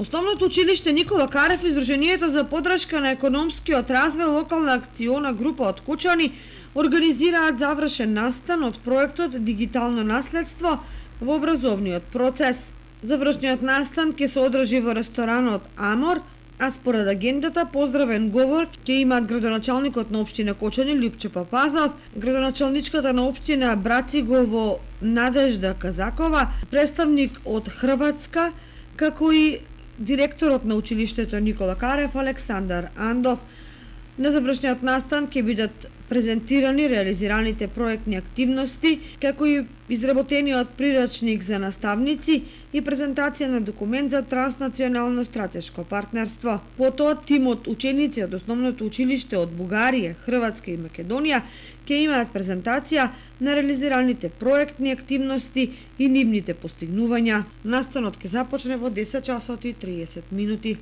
Основното училиште Никола Карев и Сдруженијето за поддршка на економскиот развој локална акциона група од Кучани организираат завршен настан од проектот Дигитално наследство во образовниот процес. Завршниот настан ќе се одржи во ресторанот Амор, а според агендата поздравен говор ќе имаат градоначалникот на општина Кочани Љупче Папазов, градоначалничката на општина Брацигово Надежда Казакова, представник од Хрватска, како и директорот на училиштето Никола Карев Александар Андов. На завршниот настан ќе бидат презентирани реализираните проектни активности, како и изработениот прирачник за наставници и презентација на документ за транснационално стратешко партнерство. Потоа тимот ученици од основното училиште од Бугарија, Хрватска и Македонија ќе имаат презентација на реализираните проектни активности и нивните постигнувања. Настанот ќе започне во 10 часот и 30 минути.